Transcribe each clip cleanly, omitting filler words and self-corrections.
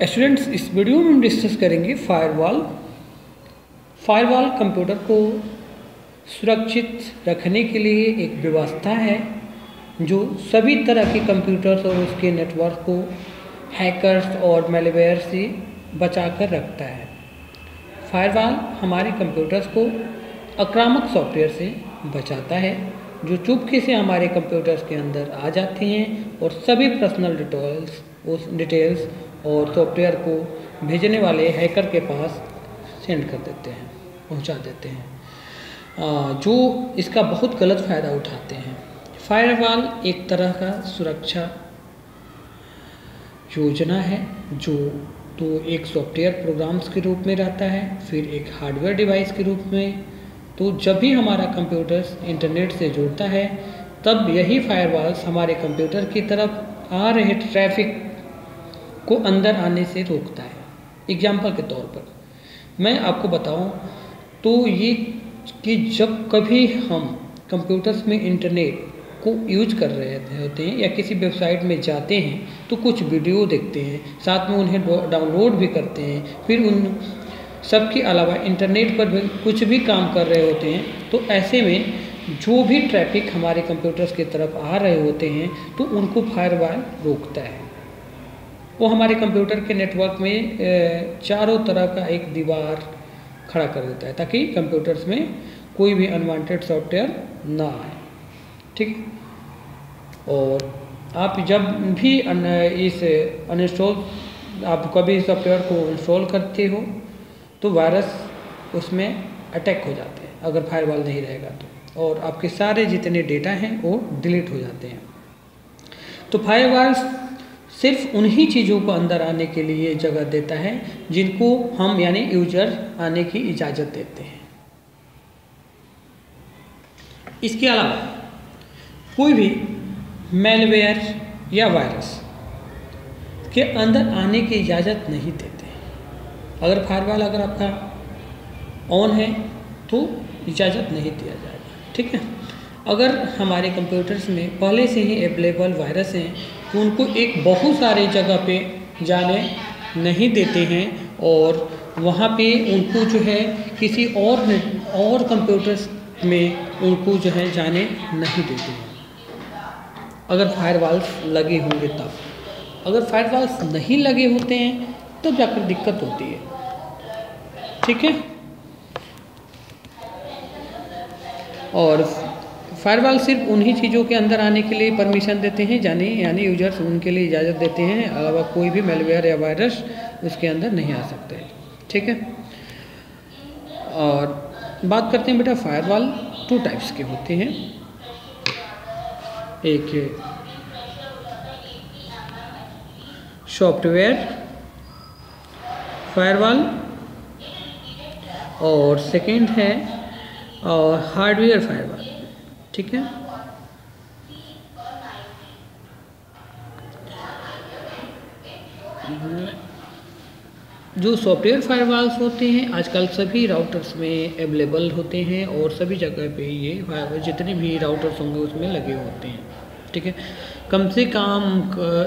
Students, इस video में हम डिस्कस करेंगे फायरवॉल। फायरवॉल कंप्यूटर को सुरक्षित रखने के लिए एक व्यवस्था है जो सभी तरह के कंप्यूटर्स और उसके नेटवर्क को हैकर्स और मैलवेयर से बचा कर रखता है। फायरवॉल हमारे कंप्यूटर्स को आक्रामक सॉफ्टवेयर से बचाता है जो चुपके से हमारे कंप्यूटर्स के अंदर आ जाते हैं और सभी पर्सनल डिटेल्स और सॉफ्टवेयर को भेजने वाले हैकर के पास सेंड कर देते हैं, पहुंचा देते हैं, जो इसका बहुत गलत फ़ायदा उठाते हैं। फायरवॉल एक तरह का सुरक्षा योजना है जो तो एक सॉफ्टवेयर प्रोग्राम्स के रूप में रहता है, फिर एक हार्डवेयर डिवाइस के रूप में। तो जब भी हमारा कंप्यूटर इंटरनेट से जुड़ता है तब यही फायरवॉल्स हमारे कंप्यूटर की तरफ आ रहे ट्रैफिक को अंदर आने से रोकता है। एग्जाम्पल के तौर पर मैं आपको बताऊं तो ये कि जब कभी हम कंप्यूटर्स में इंटरनेट को यूज कर रहे होते हैं या किसी वेबसाइट में जाते हैं तो कुछ वीडियो देखते हैं, साथ में उन्हें डाउनलोड भी करते हैं, फिर उन सब के अलावा इंटरनेट पर भी कुछ भी काम कर रहे होते हैं, तो ऐसे में जो भी ट्रैफिक हमारे कंप्यूटर्स की तरफ आ रहे होते हैं तो उनको फायरवॉल रोकता है। वो हमारे कंप्यूटर के नेटवर्क में चारों तरफ का एक दीवार खड़ा कर देता है ताकि कंप्यूटर्स में कोई भी अनवांटेड सॉफ्टवेयर ना आए। ठीक। और आप जब भी इस अनइंस्टॉल आप कभी सॉफ्टवेयर को इंस्टॉल करते हो तो वायरस उसमें अटैक हो जाते हैं अगर फायरवॉल नहीं रहेगा तो, और आपके सारे जितने डेटा हैं वो डिलीट हो जाते हैं। तो फायरवॉल सिर्फ उन्हीं चीज़ों को अंदर आने के लिए जगह देता है जिनको हम यानी यूजर आने की इजाज़त देते हैं। इसके अलावा कोई भी मैलवेयर या वायरस के अंदर आने की इजाज़त नहीं देते। अगर फायरवॉल अगर आपका ऑन है तो इजाज़त नहीं दिया जाएगा। ठीक है। अगर हमारे कंप्यूटर्स में पहले से ही अवेलेबल वायरस हैं तो उनको एक बहुत सारे जगह पे जाने नहीं देते हैं और वहाँ पे उनको जो है किसी और कंप्यूटर्स में उनको जो है जाने नहीं देते हैं अगर फायरवॉल्स लगे होंगे तब। अगर फायरवॉल्स नहीं लगे होते हैं तब जाकर दिक्कत होती है। ठीक है। और फायरवॉल सिर्फ उन्हीं चीज़ों के अंदर आने के लिए परमिशन देते हैं यानी यूजर्स उनके लिए इजाज़त देते हैं, अलावा कोई भी मैलवेयर या वायरस उसके अंदर नहीं आ सकते। ठीक है। और बात करते हैं बेटा, फायरवॉल 2 टाइप्स के होते हैं। एक सॉफ्टवेयर फायरवॉल और सेकेंड है हार्डवेयर फायरवॉल। ठीक है। जो सॉफ्टवेयर फायरवॉल्स होते हैं आजकल सभी राउटर्स में अवेलेबल होते हैं और सभी जगह पे ये जितने भी राउटर्स होंगे उसमें लगे होते हैं। ठीक है। कम से कम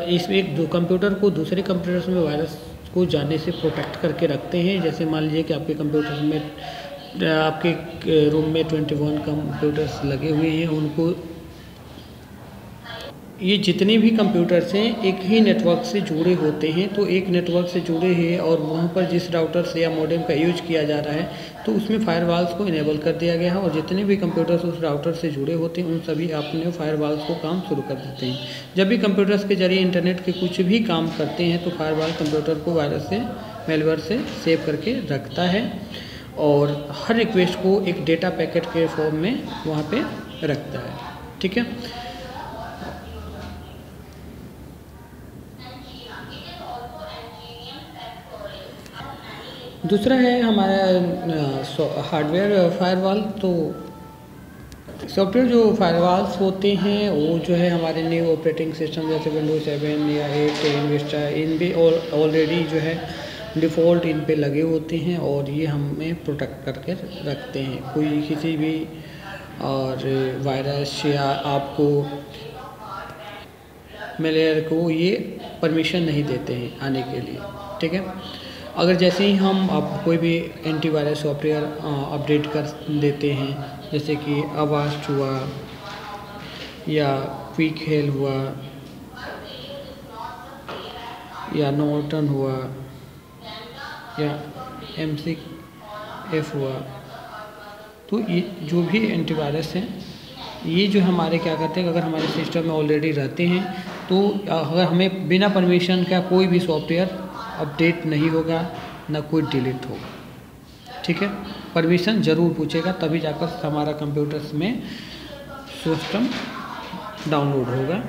इस एक कंप्यूटर को दूसरे कंप्यूटर्स में वायरस को जाने से प्रोटेक्ट करके रखते हैं। जैसे मान लीजिए कि आपके कंप्यूटर में आपके रूम में 21 कंप्यूटर्स लगे हुए हैं, उनको ये जितने भी कंप्यूटर्स हैं एक ही नेटवर्क से जुड़े होते हैं। तो एक नेटवर्क से जुड़े हैं और वहाँ पर जिस राउटर से या मॉडेम का यूज किया जा रहा है तो उसमें फायरवॉल्स को इनेबल कर दिया गया है और जितने भी कंप्यूटर्स उस राउटर से जुड़े होते हैं उन सभी अपने फायरवॉल्स को काम शुरू कर देते हैं। जब भी कंप्यूटर्स के जरिए इंटरनेट के कुछ भी काम करते हैं तो फायरवॉल कंप्यूटर को वायरस से मैलवेयर से सेव करके रखता है और हर रिक्वेस्ट को एक डेटा पैकेट के फॉर्म में वहाँ पे रखता है। ठीक है। दूसरा है हमारा हार्डवेयर फायरवॉल। तो सॉफ्टवेयर जो फायरवॉल्स होते हैं वो जो है हमारे न्यू ऑपरेटिंग सिस्टम जैसे विंडोज 7 या 8, 10, विस्टा इन भी ऑलरेडी जो है डिफ़ॉल्ट इन पे लगे होते हैं और ये हमें प्रोटेक्ट करके रखते हैं। कोई किसी भी और वायरस या आपको मेलेयर को ये परमिशन नहीं देते हैं आने के लिए, ठीक है। अगर जैसे ही हम आप कोई भी एंटीवायरस सॉफ्टवेयर अपडेट कर देते हैं, जैसे कि अवास्ट हुआ या क्विक हेल हुआ या नॉर्टन हुआ या MCF हुआ, तो ये जो भी एंटीवायरस हैं ये जो हमारे क्या करते हैं, अगर हमारे सिस्टम में ऑलरेडी रहते हैं तो अगर हमें बिना परमिशन का कोई भी सॉफ्टवेयर अपडेट नहीं होगा, ना कोई डिलीट होगा, ठीक है। परमिशन ज़रूर पूछेगा, तभी जाकर हमारा कंप्यूटर्स में सिस्टम डाउनलोड होगा।